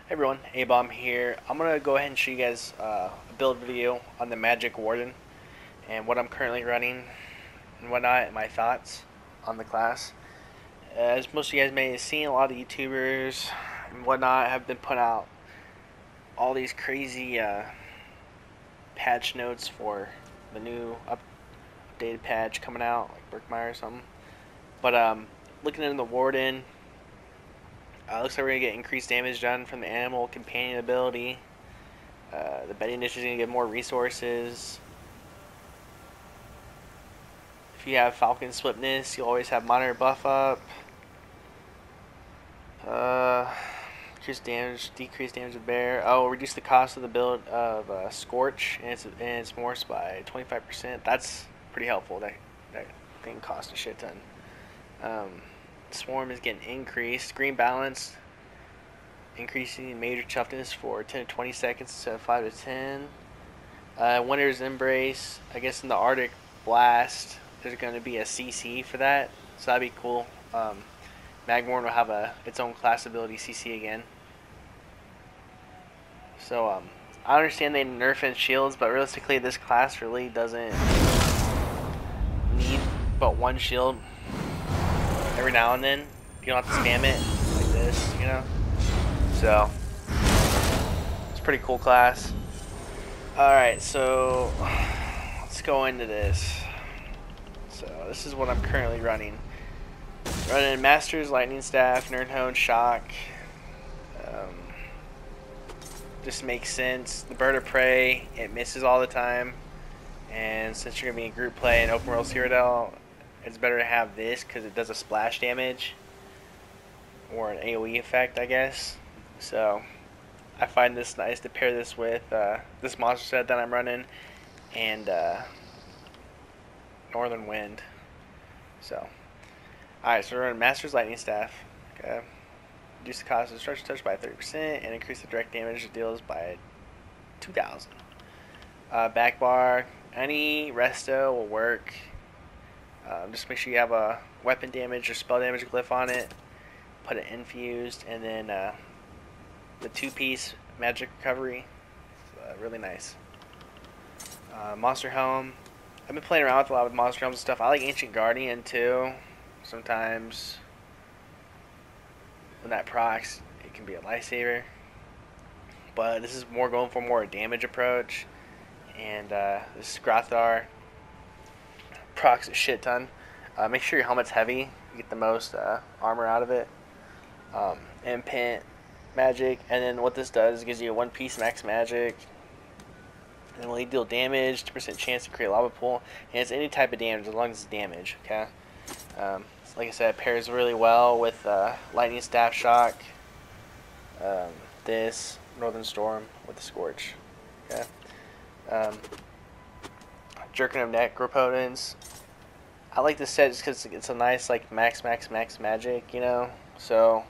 Hey everyone, A-Bomb here. I'm going to go ahead and show you guys a build video on the Magic Warden and what I'm currently running and whatnot, and my thoughts on the class. As most of you guys may have seen, a lot of YouTubers and whatnot have been putting out all these crazy patch notes for the new updated patch coming out, like Berkmeyer or something. But looking into the Warden, looks like we're going to get increased damage done from the animal companion ability. The betting dish is going to get more resources. If you have Falcon Swiftness, you'll always have monitor buff up. Decrease damage of bear. Oh, reduce the cost of the build of Scorch and its morphs by 25%. That's pretty helpful. That thing costs a shit ton. Swarm is getting increased. Green balance, increasing major toughness for 10 to 20 seconds instead of 5 to 10. Winter's Embrace. I guess in the Arctic Blast, there's going to be a CC for that, so that'd be cool. Magmorn will have its own class ability CC again. So I understand they nerf in shields, but realistically, this class really doesn't need but one shield. Every now and then, you don't have to spam it like this, you know? So, it's a pretty cool class. Alright, so, let's go into this. So, this is what I'm currently running. Running Master's, Lightning Staff, Nerdhone, Shock. Just makes sense. The Bird of Prey, it misses all the time. And since you're going to be in group play and Open World Cyrodiil, it's better to have this because it does a splash damage or an AOE effect, I guess. So I find this nice to pair this with this monster set that I'm running and Northern Wind. So alright, so we're running Master's Lightning Staff. Okay. Reduce the cost of Structure Touch by 30% and increase the direct damage it deals by 2,000. Back bar, any resto will work. Just make sure you have a weapon damage or spell damage glyph on it. Put it infused, and then the 2-piece magic recovery. Really nice. Monster Helm. I've been playing around with a lot with Monster Helms and stuff. I like Ancient Guardian too. Sometimes when that procs, it can be a lifesaver. But this is more going for more a damage approach. And this is Grothar. Procs a shit ton. Make sure your helmet's heavy. You get the most armor out of it. And pant magic. And then what this does is gives you a 1-piece max magic. And when you deal damage, 2% chance to create a lava pool. And it's any type of damage as long as it's damage. Okay. Like I said, it pairs really well with Lightning Staff Shock. This Northern Storm with the Scorch. Okay. Jerkin of Necropotence. I like this set just because it's a nice like max magic, you know. So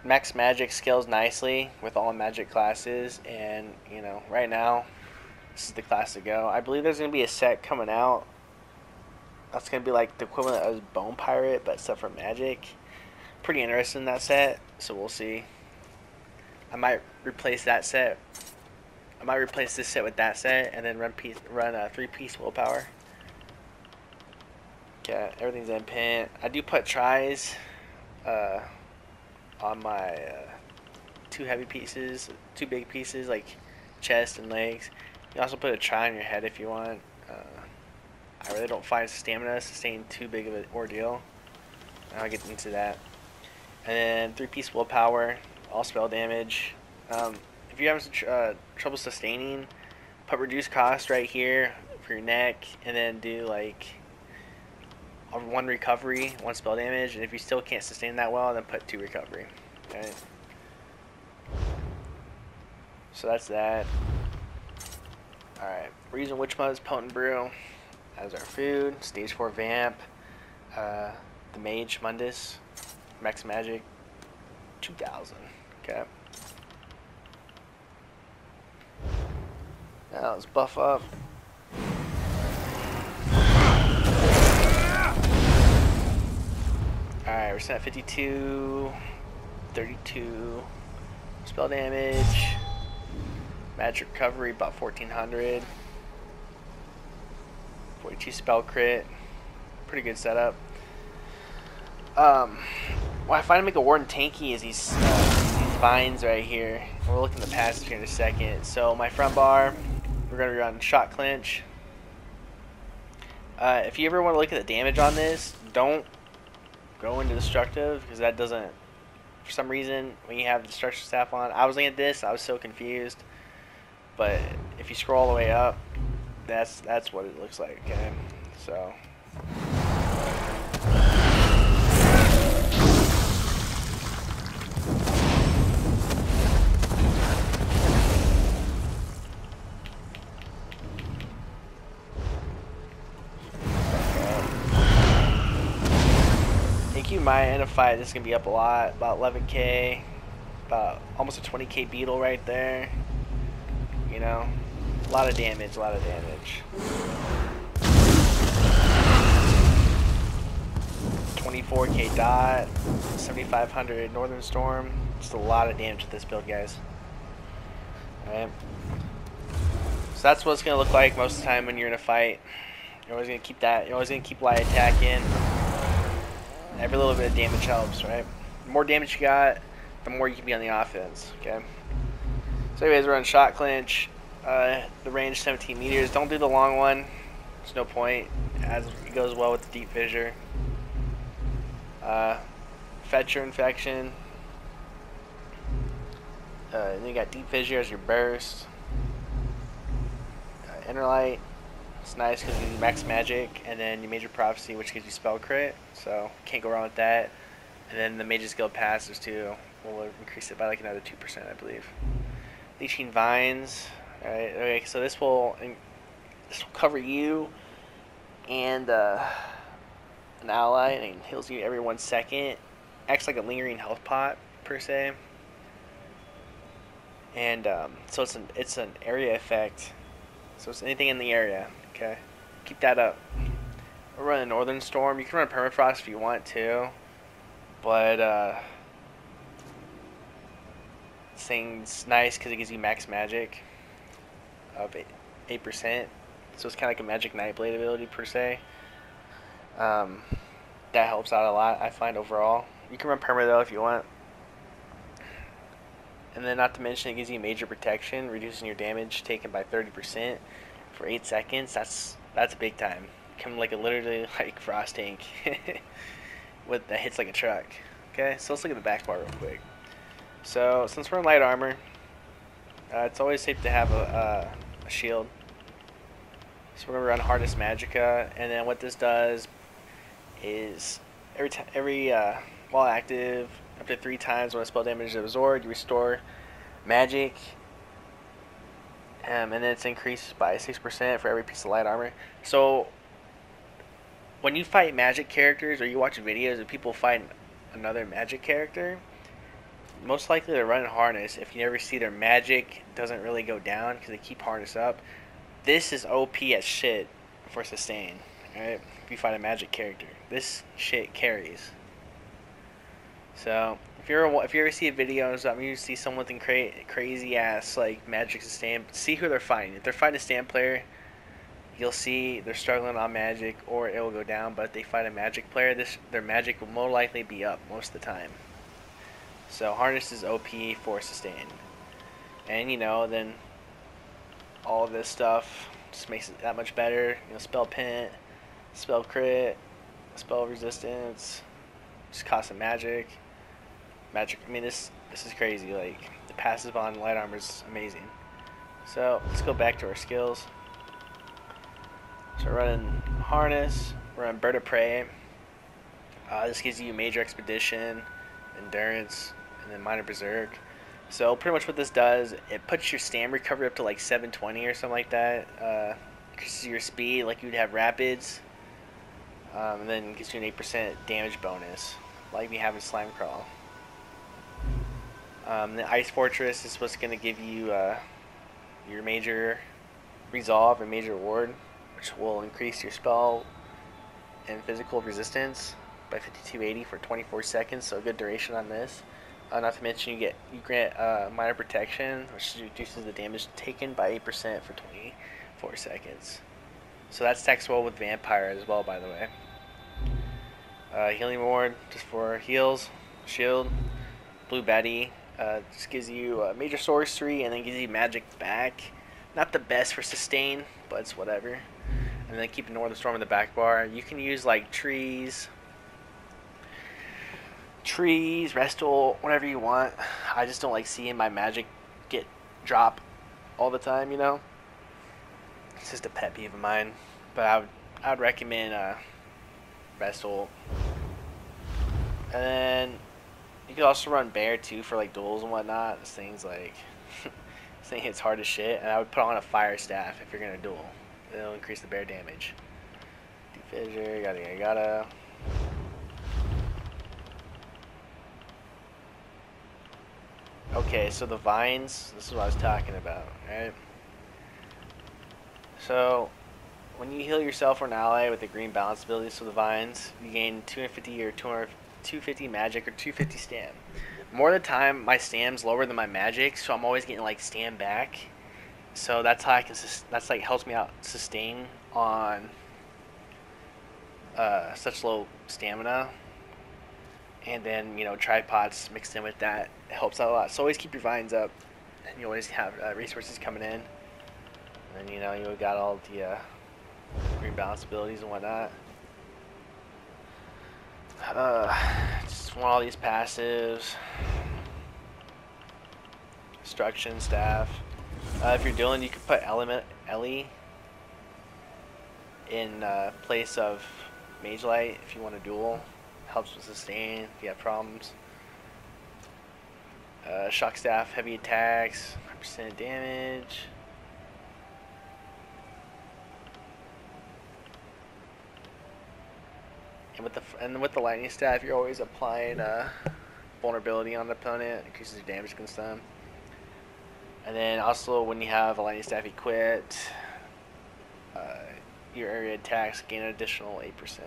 max magic scales nicely with all magic classes, and you know right now this is the class to go. I believe there's gonna be a set coming out that's gonna be like the equivalent of Bone Pirate, but stuff for magic. Pretty interesting in that set, so we'll see. I might replace that set. I might replace this set with that set and then run a 3-piece willpower. Okay, everything's in pin. I do put tries on my 2 heavy pieces, 2 big pieces like chest and legs. You can also put a try on your head if you want. I really don't find stamina sustaining too big of an ordeal. I'll get into that. And then 3-piece willpower, all spell damage. If you're having trouble sustaining, put reduced cost right here for your neck, and then do like 1 recovery, 1 spell damage, and if you still can't sustain that well, then put 2 recovery. Okay. So that's that. Alright, we're using Witch Mother's Potent Brew as our food. Stage 4 Vamp. The Mage Mundus. Max Magic 2,000. Okay. Now let's buff up. Alright, we're set at 52, 32, Spell damage. Magic recovery about 1400. 42 spell crit. Pretty good setup. What I find to make a Warden tanky is these vines right here. We'll look in the passage here in a second. So my front bar, we're going to run shot clinch. If you ever want to look at the damage on this, don't go into destructive, because that doesn't, for some reason, when you have the destruction staff on, I was looking at this, I was so confused. But if you scroll all the way up, that's what it looks like, okay? So keep in mind, in a fight, this is going to be up a lot, about 11k, about almost a 20k beetle right there, you know, a lot of damage, 24k dot, 7500 northern storm, just a lot of damage with this build, guys. Alright, so that's what it's going to look like most of the time when you're in a fight. You're always going to keep that, you're always going to keep light attack in. Every little bit of damage helps, right? The more damage you got, the more you can be on the offense, okay? So anyways, we're on shot clinch. The range 17 meters. Don't do the long one. There's no point, as it goes well with the deep fissure. Fetcher infection. Then you got deep fissure as your burst. Inner light. It's nice because you max magic, and then your major prophecy, which gives you spell crit, so can't go wrong with that. And then the major skill passes too will increase it by like another 2%, I believe. Leeching vines. All right, okay, so this will cover you and an ally, and it heals you every 1 second. Acts like a lingering health pot per se, and so it's an area effect. So it's anything in the area. Okay, keep that up. We're running Northern Storm. You can run Permafrost if you want to, but this thing's nice because it gives you max magic of 8%. So it's kind of like a Magic Nightblade ability per se. That helps out a lot, I find, overall. You can run Perma though if you want. And then not to mention it gives you major protection, reducing your damage taken by 30% for 8 seconds. That's big time. Become like literally like Frost Tank with that hits like a truck. Okay, so let's look at the back bar real quick. So since we're in light armor, it's always safe to have a shield. So we're gonna run Hardest Magicka, and then what this does is while active, up to 3 times when a spell damage is absorbed, you restore magic, and then it's increased by 6% for every piece of light armor. So when you fight magic characters, or you watch videos of people fighting another magic character, most likely they're running harness. If you never see their magic doesn't really go down because they keep harness up, this is OP as shit for sustain. Alright, if you find a magic character, this shit carries. So if you ever see a video or something, you see someone with crazy ass like magic sustain, see who they're fighting. If they're fighting a stand player, you'll see they're struggling on magic, or it will go down. But if they fight a magic player, their magic will more likely be up most of the time. So harness is OP for sustain, and you know, then all of this stuff just makes it that much better. You know, spell pent, spell crit, spell resistance, just cost of magic. I mean, this is crazy. Like, the passive on light armor is amazing. So let's go back to our skills. So we're running harness, we're on bird of prey. This gives you major expedition, endurance, and then minor berserk. So pretty much what this does, it puts your stamina recovery up to like 720 or something like that. Increases your speed like you'd have rapids, and then gives you an 8% damage bonus, like we have in Slime Crawl. The Ice Fortress is what's going to give you your major resolve and major ward, which will increase your spell and physical resistance by 5280 for 24 seconds, so good duration on this. Not to mention you grant minor protection, which reduces the damage taken by 8% for 24 seconds. So that's taxable with Vampire as well, by the way. Healing Ward, just for heals. Shield. Blue Betty, just gives you major sorcery and then gives you magic back. Not the best for sustain, but it's whatever. And then keep Northern Storm in the back bar. You can use like trees, Restful, whatever you want. I just don't like seeing my magic get drop all the time, you know. It's just a pet peeve of mine. But I would recommend Restful. And then you could also run Bear too for like duels and whatnot. This thing's like this thing hits hard as shit. And I would put on a Fire Staff if you're gonna duel. It'll increase the bear damage. Defissure, yada. Okay, so the vines, this is what I was talking about, right? So, when you heal yourself or an ally with the green balance ability, so the vines, you gain 250 or 250 magic or 250 stam. More of the time, my stam's lower than my magic, so I'm always getting like stam back. So that's how I can, that's like helps me out sustain on such low stamina. And then, you know, tripods mixed in with that, it helps out a lot. So always keep your vines up, and you always have resources coming in. And then, you know, you got all the green balance abilities and whatnot. Just want all these passives. Destruction, staff. If you're dueling, you can put Ellie in place of Mage Light if you want to duel. Helps with sustain if you have problems. Shock Staff, heavy attacks, 100% damage. And with the lightning staff, you're always applying vulnerability on the opponent, increases your damage against them. And then also when you have a lightning staff equipped, your area attacks gain an additional 8%.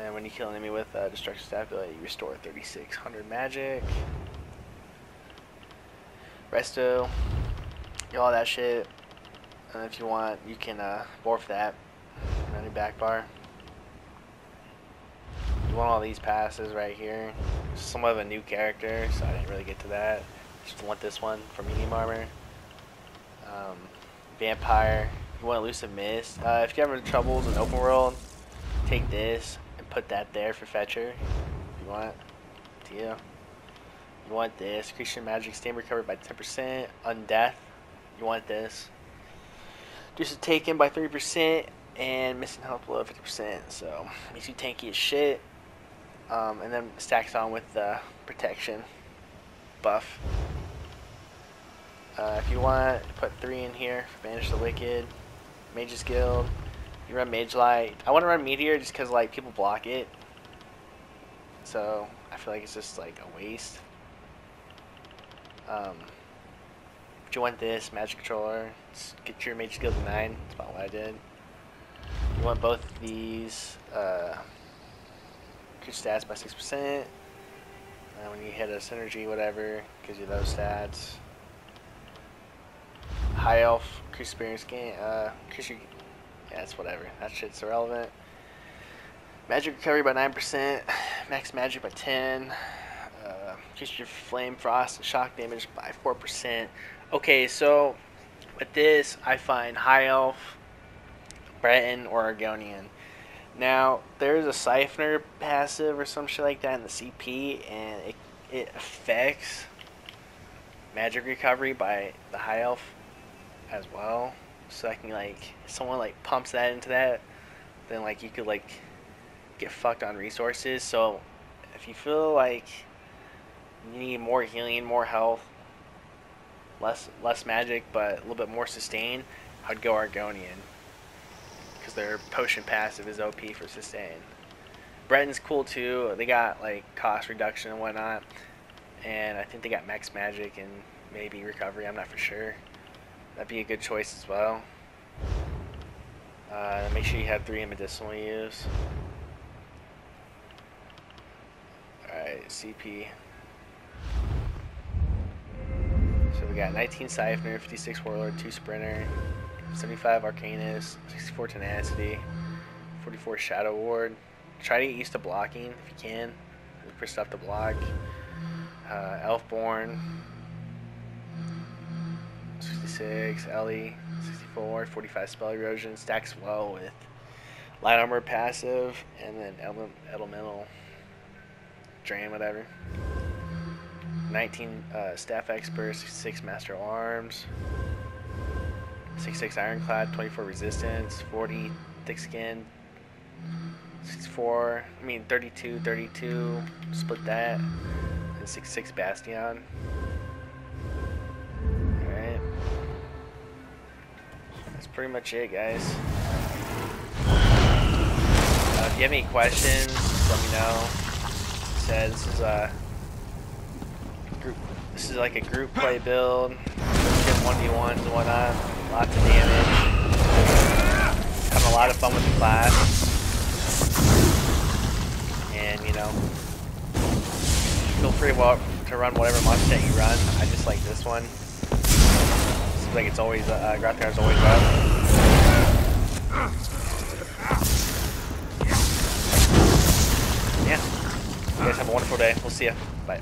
And when you kill an enemy with destruction staff ability, you restore 3,600 magic. Resto, all that shit. And if you want, you can morph that on your back bar. You want all these passes right here. Somewhat of a new character, so I didn't really get to that. Just want this one for medium armor. Vampire. You want Elusive Mist. If you're having troubles in open world, take this and put that there for Fetcher. If you want. To you. You want this. Increase your magic stam recovered by 10%. Undeath. You want this. Reduce the taken by 30% and missing health below 50%. So makes you tanky as shit. And then stacks on with the protection buff. If you want, put 3 in here for Banish the Wicked. Mage's Guild. You run Mage Light. I want to run Meteor just because like people block it. So I feel like it's just like a waste. But you want this Magic Controller. Just get your Mage Guild to 9. That's about what I did. You want both of these. Increase stats by 6%. And when you hit a synergy, whatever, gives you those stats. High Elf, increase experience gain. Increase your, yeah, it's whatever. That shit's irrelevant. Magic recovery by 9%. Max magic by 10. Increase your flame, frost, and shock damage by 4%. Okay, so with this, I find High Elf, Breton, or Argonian. Now, there's a Siphoner passive or some shit like that in the CP, and it affects magic recovery by the High Elf as well. So I can, like, if someone, like, pumps that into that, then, like, you could, like, get fucked on resources. So if you feel like you need more healing, more health, less magic, but a little bit more sustain, I'd go Argonian. Because their potion passive is OP for sustain. Breton's cool too. They got like cost reduction and whatnot, and I think they got max magic and maybe recovery. I'm not for sure. That'd be a good choice as well. Make sure you have 3 medicinal use. Alright, CP. So we got 19 Siphoner, 56 Warlord, 2 Sprinter, 75 Arcanist, 64 Tenacity, 44 Shadow Ward. Try to get used to blocking if you can. Look for stuff to block. Elfborn, 66, Ellie, 64, 45 Spell Erosion. Stacks well with Light Armor passive, and then Elemental Drain, whatever. 19 Staff Expert, 66 Master Arms, 66 Ironclad, 24 Resistance, 40 Thick Skin, 32, split that, and 66 Bastion. Alright. That's pretty much it, guys. If you have any questions, let me know. This is like a group play build. Get 1v1s and whatnot. Lots of damage. Having a lot of fun with the class. And you know, feel free to run whatever monster that you run. I just like this one. Seems like it's always Grothar's always up. Yeah. You guys have a wonderful day. We'll see ya. Bye.